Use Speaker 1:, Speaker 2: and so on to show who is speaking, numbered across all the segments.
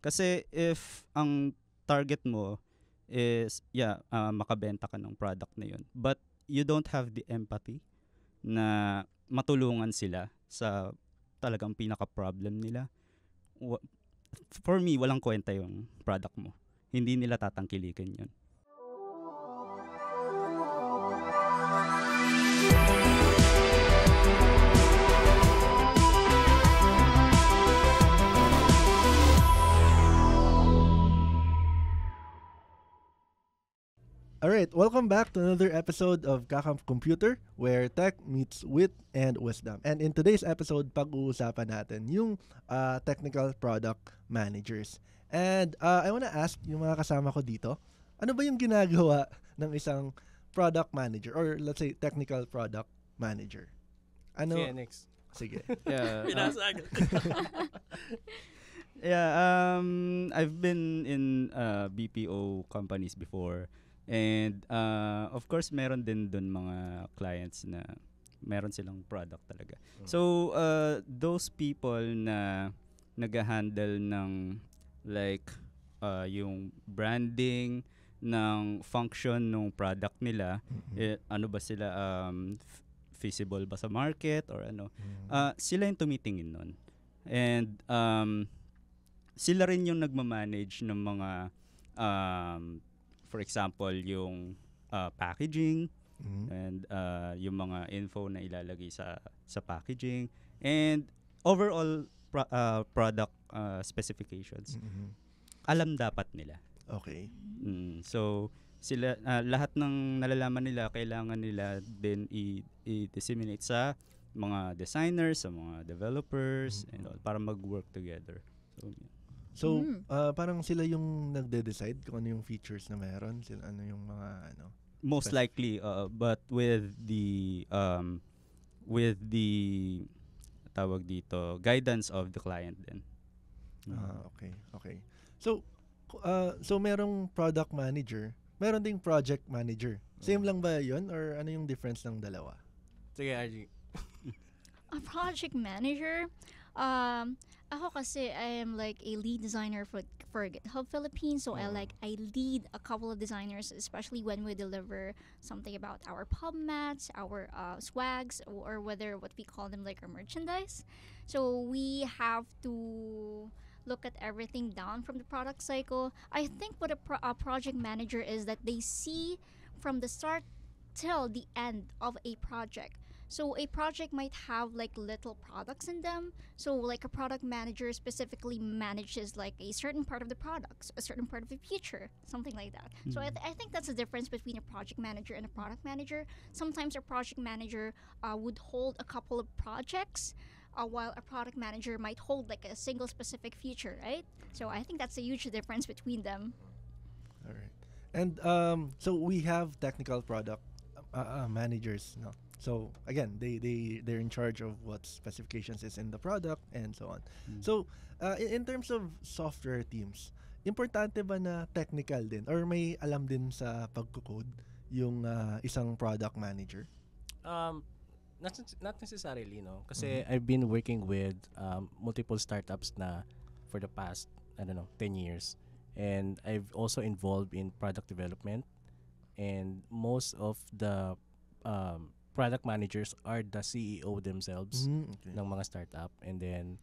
Speaker 1: Kasi if ang target mo is, makabenta ka ng product na yun, but you don't have the empathy na matulungan sila sa talagang pinaka-problem nila, wa- for me, walang kwenta yung product mo. Hindi nila tatangkilikin yun.
Speaker 2: Alright, welcome back to another episode of Kakam Computer, where tech meets wit and wisdom. And in today's episode, pag-uusapan natin yung technical product managers. And I wanna ask yung mga kasama ko dito, ano ba yung ginagawa ng isang product manager or let's say technical product manager? Ano?
Speaker 3: Sige, next.
Speaker 2: Sige.
Speaker 1: Yeah,
Speaker 3: Pinasagad.
Speaker 1: I've been in BPO companies before. And of course, meron din dun mga clients na meron silang product talaga. So, those people na nag-handle ng like yung branding ng function ng product nila, ano ba sila, feasible ba sa market or ano, sila yung tumitingin nun. And sila rin yung nagmamanage ng mga for example, yung packaging and yung mga info na ilalagay sa packaging and overall product specifications. Alam dapat nila.
Speaker 2: Okay.
Speaker 1: So sila lahat ng nalalaman nila kailangan nila din i-disseminate sa mga designers, sa mga developers and all, para mag-work together.
Speaker 2: So, parang sila yung nagde-decide kung ano yung features na meron, sila ano yung mga ano.
Speaker 1: Most likely, but with the tawag dito, guidance of the client din.
Speaker 2: Okay. So, so merong product manager, meron ding project manager. Same lang ba 'yon or ano yung difference ng dalawa?
Speaker 3: Sige, RG.
Speaker 4: A project manager? Ako kasi I am like a lead designer for GitHub Philippines, so I lead a couple of designers, especially when we deliver something about our pub mats, our swags, or whether what we call them like our merchandise. So we have to look at everything down from the product cycle. I think what a project manager is that they see from the start till the end of a project. So a project might have like little products in them. So like a product manager specifically manages like a certain part of the products, a certain part of the feature, something like that. So I think that's the difference between a project manager and a product manager. Sometimes a project manager would hold a couple of projects, while a product manager might hold like a single specific feature, right? So I think that's a huge difference between them.
Speaker 2: All right. And so we have technical product managers, no? So again, they're in charge of what specifications is in the product and so on. So in terms of software teams, importante ba na technical din or may alam din sa pagko-code yung isang product manager?
Speaker 3: Not necessarily, no? Kasi I've been working with multiple startups na for the past, 10 years. And I've also involved in product development. And most of the product managers are the CEO themselves ng mga startup. And then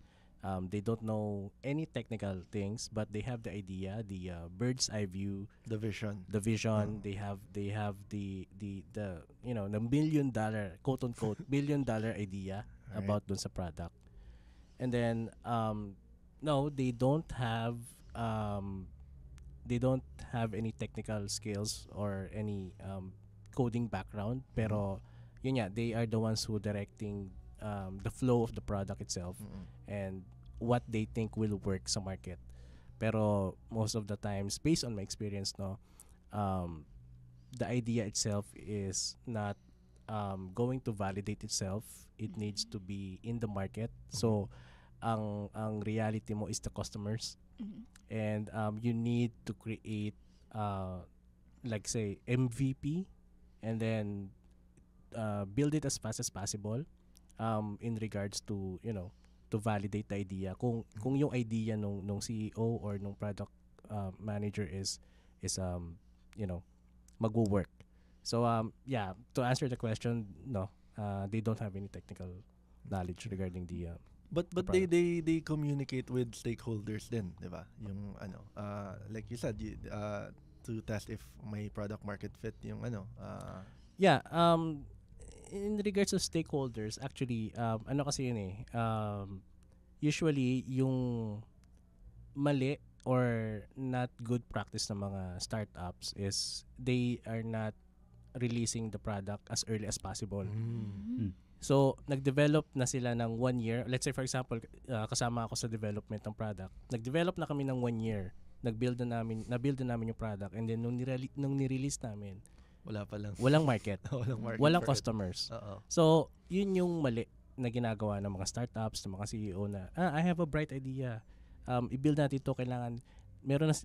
Speaker 3: they don't know any technical things, but they have the idea, the bird's eye view,
Speaker 2: the vision.
Speaker 3: They have the the $1 million, quote unquote $1 million idea about dun sa product. And then no, they don't have any technical skills or any coding background, pero yun nga, they are the ones who directing the flow of the product itself and what they think will work sa market. Pero most of the times, based on my experience, no, the idea itself is not going to validate itself. It needs to be in the market. So ang reality mo is the customers. And you need to create like say MVP and then build it as fast as possible in regards to to validate the idea kung yung idea nung CEO or nung product manager is magwo-work. So to answer the question, no, they don't have any technical knowledge regarding the
Speaker 2: But
Speaker 3: the
Speaker 2: they communicate with stakeholders din, 'di ba? Yung like you said, to test if may product market fit yung
Speaker 3: in regards to stakeholders, actually kasi yun usually yung mali or not good practice ng mga startups is they are not releasing the product as early as possible. So, nag-develop na sila ng 1 year. Let's say, for example, kasama ako sa development ng product. Nag-develop na kami ng 1 year. Nabuild na namin yung product. And then, nung nirelease namin, walang market. Walang customers. So, yun yung mali na ginagawa ng mga startups, ng mga CEO na, I have a bright idea. I-build natin ito. Kailangan,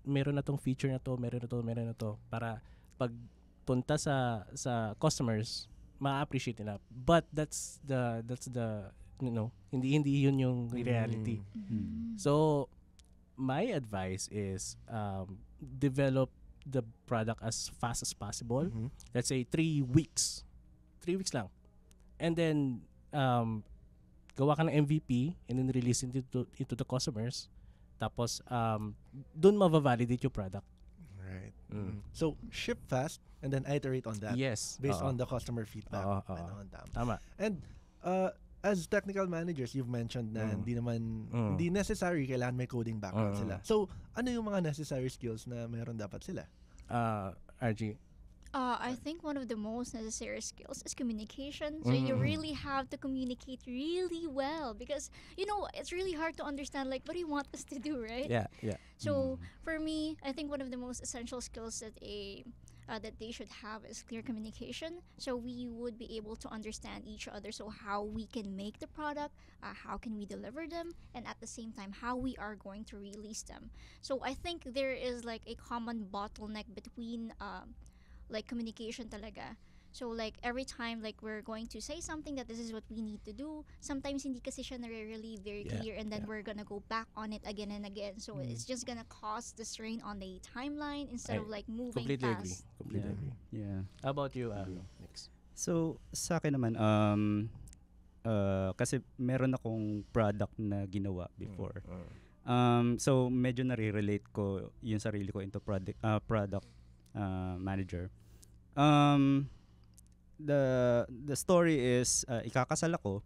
Speaker 3: meron na tong feature na to, meron na to. Para pag punta sa customers, ma-appreciate nila. But that's the hindi yun yung reality. So my advice is develop the product as fast as possible. Let's say 3 weeks. 3 weeks lang. And then gawa ka ng MVP and then release it into the customers. Tapos doon ma-validate yung product.
Speaker 2: Right. So ship fast and then iterate on that.
Speaker 3: Yes.
Speaker 2: Based on the customer feedback.
Speaker 3: Tama.
Speaker 2: And as technical managers, you've mentioned na hindi necessary kailangan may coding background sila. So ano yung mga necessary skills na meron dapat sila?
Speaker 3: RG.
Speaker 4: I think one of the most necessary skills is communication. So you really have to communicate really well because it's really hard to understand like what do you want us to do, right?
Speaker 3: Yeah.
Speaker 4: So for me, I think one of the most essential skills that that they should have is clear communication. So we would be able to understand each other. So how we can make the product, how can we deliver them, and at the same time how we are going to release them. So I think there is like a common bottleneck between like communication talaga. So like every time like we're going to say something that this is what we need to do, sometimes hindi kasi siya nare-relieve very clear and then we're gonna go back on it again and again. So it's just gonna cause the strain on the timeline instead of like moving fast.
Speaker 3: Completely agree.
Speaker 1: Yeah.
Speaker 3: How about you, Nix?
Speaker 1: So sa akin naman kasi meron akong product na ginawa before. So medyo nare-relate ko yung sarili ko into product manager. The story is ikakasal ako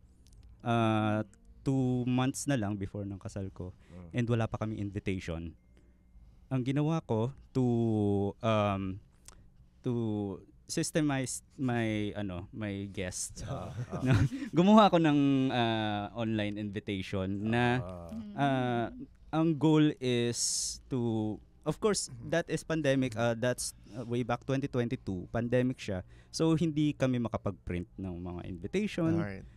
Speaker 1: 2 months na lang before ng kasal ko and wala pa kaming invitation. Ang ginawa ko to systemize my guest. Gumawa ako ng online invitation na ang goal is to, of course, that is pandemic. That's way back 2022. Pandemic siya. So, hindi kami makapag-print ng mga invitation.
Speaker 2: Alright.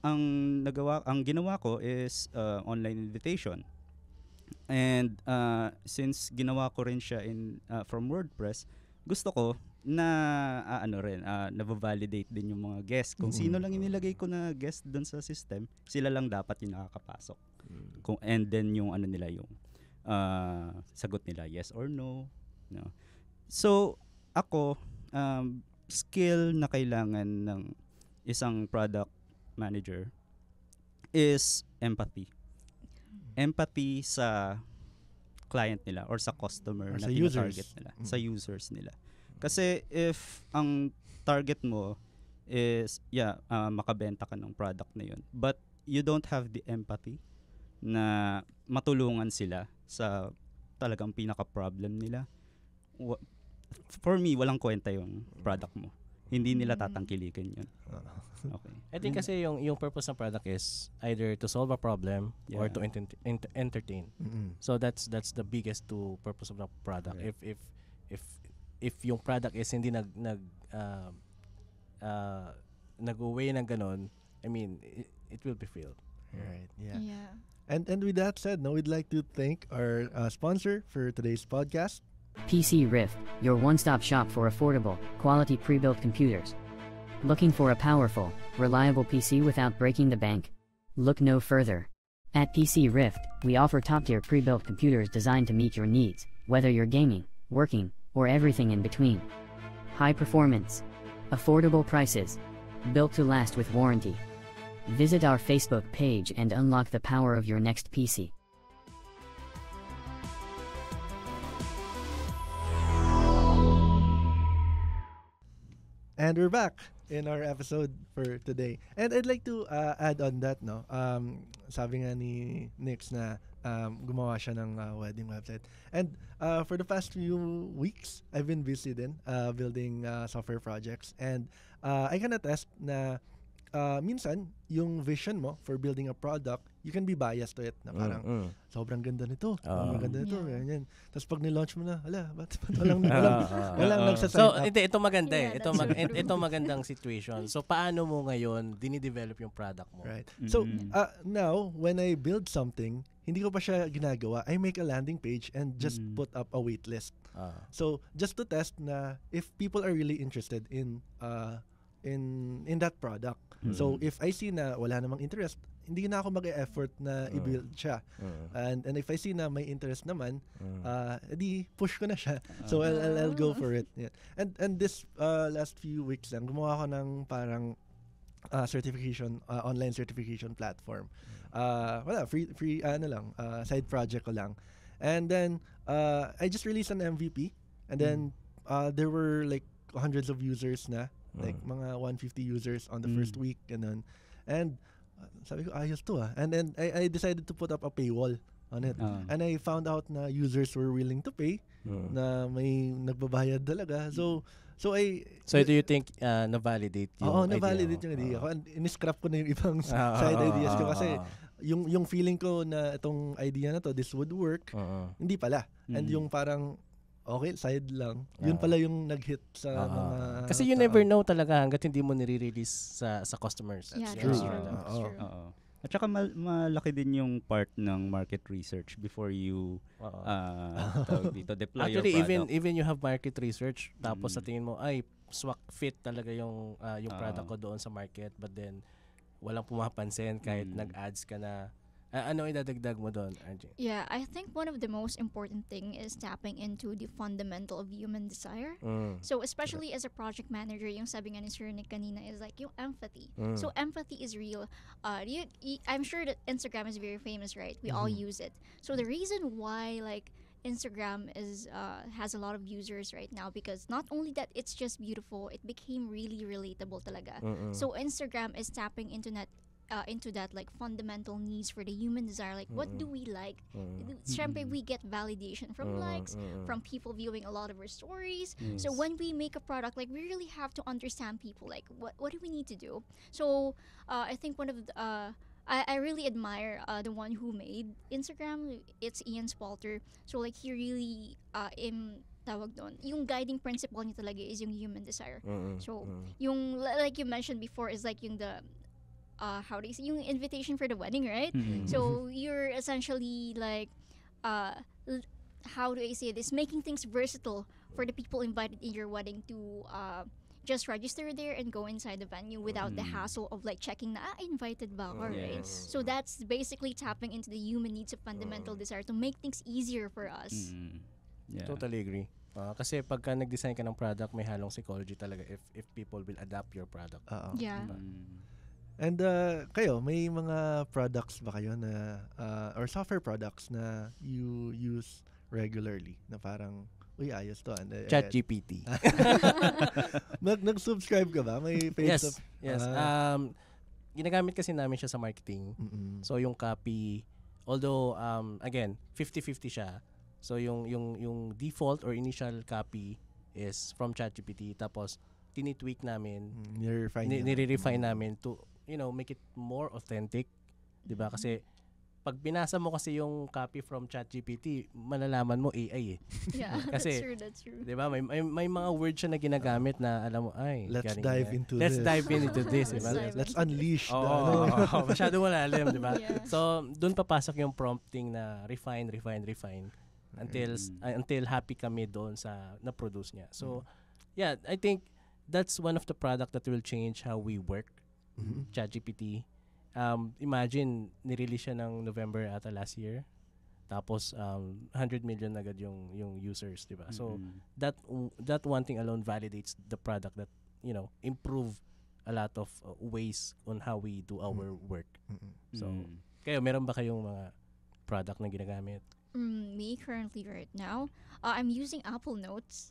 Speaker 1: Ang ginawa ko is online invitation. And since ginawa ko rin siya from WordPress, gusto ko na na-validate din yung mga guests. Kung sino lang inilagay ko na guest doon sa system, sila lang dapat yung nakakapasok. And then yung nila yung sagot nila yes or no. So ako skill na kailangan ng isang product manager is empathy. Empathy sa client nila or sa customer
Speaker 2: or
Speaker 1: na
Speaker 2: sa
Speaker 1: target nila, sa users nila. Kasi if ang target mo is makabenta ka ng product na yun, but you don't have the empathy na matulungan sila sa talagang pinaka-problem nila, for me, walang kwenta yung product mo. Hindi nila tatangkilikin yun. Okay.
Speaker 3: I think kasi yung purpose ng product is either to solve a problem or to entertain. So that's the biggest two purpose of the product.
Speaker 1: Right.
Speaker 3: If yung product is hindi nag-away ng ganon, I mean, it will be failed.
Speaker 2: Right. Yeah.
Speaker 4: Yeah.
Speaker 2: And with that said, we'd like to thank our sponsor for today's podcast,
Speaker 5: PC Rift, your one-stop shop for affordable, quality pre-built computers. Looking for a powerful, reliable PC without breaking the bank? Look no further. At PC Rift, we offer top-tier pre-built computers designed to meet your needs, whether you're gaming, working, or everything in between. High performance, affordable prices, built to last with warranty. Visit our Facebook page and unlock the power of your next PC.
Speaker 2: And we're back in our episode for today. And I'd like to add on that, no? Sabi nga ni Nix na gumawa siya ng wedding website. And for the past few weeks, I've been busy din building software projects. And I can attest na minsan, yung vision mo for building a product, you can be biased to it. Na parang, sobrang ganda nito. Sobrang ganda nito.
Speaker 4: Yeah.
Speaker 2: Ganyan. Tapos pag nilaunch mo na, ba't walang nagsasign
Speaker 3: So,
Speaker 2: up?
Speaker 3: ito maganda
Speaker 4: Yeah,
Speaker 3: Ito,
Speaker 4: that's true.
Speaker 3: ito magandang situation. So, paano mo ngayon dinidevelop yung product mo?
Speaker 2: Right. So, now, when I build something, hindi ko pa siya ginagawa. I make a landing page and just put up a wait list. So, just to test na if people are really interested in that product. So, if I see na wala namang interest, hindi na ako mag-e-effort na i-build siya. And if I see na may interest naman, edi push ko na siya. So, I'll go for it. Yeah. And this last few weeks lang, gumawa ko ng parang certification, online certification platform. Wala, free side project ko lang. And then, I just released an MVP. And then, there were like hundreds of users na. Like mga 150 users on the first week. Ganun. And sabi ko, ayos to . And then, I decided to put up a paywall on it. And I found out na users were willing to pay. Na may nagbabayad talaga. So
Speaker 3: do you think na-validate yung
Speaker 2: Oo,
Speaker 3: idea
Speaker 2: na-validate
Speaker 3: mo?
Speaker 2: yung idea ko. And in-scrap ko na yung ibang side ideas ko. Kasi yung feeling ko na itong idea na to, this would work, hindi pala. And yung parang, okay, side lang. Yun pala yung nag-hit sa mga
Speaker 3: Kasi you never know talaga hanggat hindi mo nire-release sa customers.
Speaker 4: Yeah,
Speaker 2: true.
Speaker 4: that's true.
Speaker 2: Oo.
Speaker 4: That's true.
Speaker 1: Oo. At saka malaki din yung part ng market research before you tawag dito, deploy
Speaker 3: Actually,
Speaker 1: your product.
Speaker 3: even you have market research, tapos sa tingin mo, ay, swak fit talaga yung product ko doon sa market, but then, walang pumapansin kahit nag-ads ka na. Ano idadagdag mo doon, RJ?
Speaker 4: Yeah, I think one of the most important thing is tapping into the fundamental of human desire. So especially as a project manager, yung sabi nga ni Sir Nick kanina is like yung empathy. So empathy is real. I'm sure that Instagram is very famous, right? We all use it. So the reason why like Instagram is has a lot of users right now because not only that it's just beautiful, it became really relatable talaga. So Instagram is tapping into that like fundamental needs for the human desire, like what do we like. Syempre we get validation from likes, from people viewing a lot of our stories. So when we make a product, like we really have to understand people, like what do we need to do. So I think one of the I really admire the one who made Instagram. It's Ian Spalter. So like he really tawag doon, yung guiding principle niya talaga is yung human desire. So yung like you mentioned before is like yung the how do you say, yung invitation for the wedding, right? So you're essentially like how do I say this, making things versatile for the people invited in your wedding to just register there and go inside the venue without the hassle of like checking na invited ba ako, right? So that's basically tapping into the human needs of fundamental desire to make things easier for us.
Speaker 1: Yeah.
Speaker 3: Totally agree. Kasi pagka nag-design ka ng product, may halong psychology talaga if people will adapt your product.
Speaker 4: Yeah.
Speaker 2: And kayo, may mga products ba kayo na or software products na you use regularly na parang uy, ayos to.
Speaker 3: ChatGPT.
Speaker 2: Nag-subscribe ka ba? May page
Speaker 3: Yes. Ginagamit kasi namin siya sa marketing. So yung copy, although again, 50-50 siya. So yung default or initial copy is from ChatGPT, tapos tinitweak namin, nire-refine namin to make it more authentic, 'di ba? Kasi pag binasa mo kasi yung copy from ChatGPT, malalaman mo AI eh.
Speaker 4: Yeah,
Speaker 3: kasi,
Speaker 4: that's true.
Speaker 3: 'di ba? May mga words siya na ginagamit na alam mo, ay,
Speaker 2: let's dive into
Speaker 3: this, diba?
Speaker 2: Let's unleash.
Speaker 3: Masyado malalim, 'di ba?
Speaker 4: Yeah.
Speaker 3: So, doon papasok yung prompting na refine until happy kami doon sa na-produce niya. So, yeah, I think that's one of the product that will change how we work. ChatGPT. imagine, nirelease siya ng November ata last year. Tapos 100 million agad yung users, 'di ba? So that one thing alone validates the product that, improve a lot of ways on how we do our work. So kayo, meron ba kayong mga product na ginagamit?
Speaker 4: Me currently right now, I'm using Apple Notes.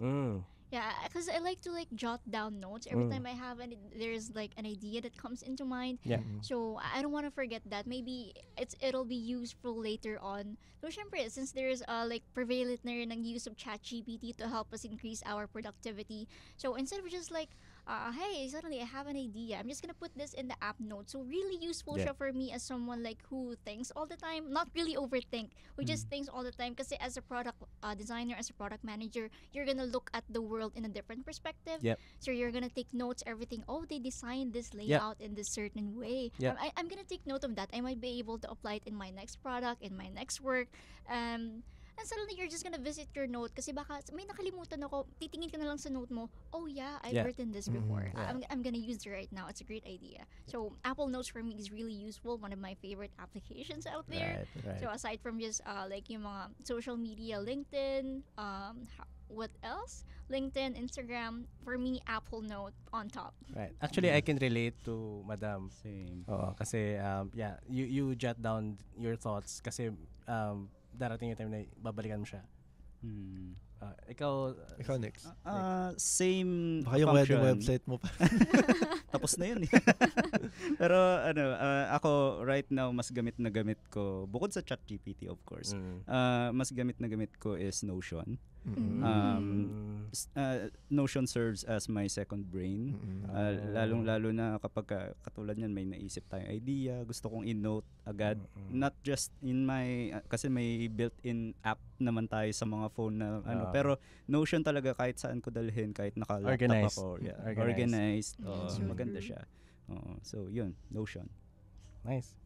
Speaker 4: Yeah, because I like to jot down notes every time I have there's like an idea that comes into mind.
Speaker 3: Yeah.
Speaker 4: So I don't want to forget that. Maybe it'll be useful later on. So syempre, since there's prevalent na rin ang use of ChatGPT to help us increase our productivity. So instead of just hey, suddenly I have an idea, I'm just gonna put this in the app notes. So really useful siya for me as someone who thinks all the time, not really overthink, who just thinks all the time. Kasi as a product designer, as a product manager, you're gonna look at the world in a different perspective.
Speaker 3: Yep.
Speaker 4: So you're gonna take notes, everything. Oh, they designed this layout in this certain way.
Speaker 3: Yep.
Speaker 4: I'm gonna take note of that. I might be able to apply it in my next product, in my next work. And suddenly you're just gonna visit your note kasi baka may nakalimutan ako, titingin ka na lang sa note mo, oh yeah, I've written this before. I'm gonna use it right now. It's a great idea. So Apple Notes for me is really useful, one of my favorite applications out there.
Speaker 3: Right.
Speaker 4: So aside from just yung mga social media, LinkedIn, what else? LinkedIn, Instagram, for me Apple Note on top.
Speaker 3: Right. Actually, I can relate to Madam.
Speaker 1: Same.
Speaker 3: Oo, kasi you jot down your thoughts kasi darating yung time na babalikan mo siya. Ikaw
Speaker 2: next.
Speaker 1: Same
Speaker 2: Baka yung
Speaker 1: function.
Speaker 2: wedding website mo pa.
Speaker 1: Tapos na yun. Pero ako right now mas gamit ko bukod sa ChatGPT of course. Mas gamit ko is Notion. Notion serves as my second brain. Lalong-lalo na kapag katulad niyan may naisip tayong idea, gusto kong i-note agad. Not just in my kasi may built-in app naman tayo sa mga phone na pero Notion talaga kahit saan ko dalhin, kahit naka-laptop ako. Yeah, organized.
Speaker 4: That's really
Speaker 1: Maganda
Speaker 4: true.
Speaker 1: siya. So yun, Notion.
Speaker 3: Nice.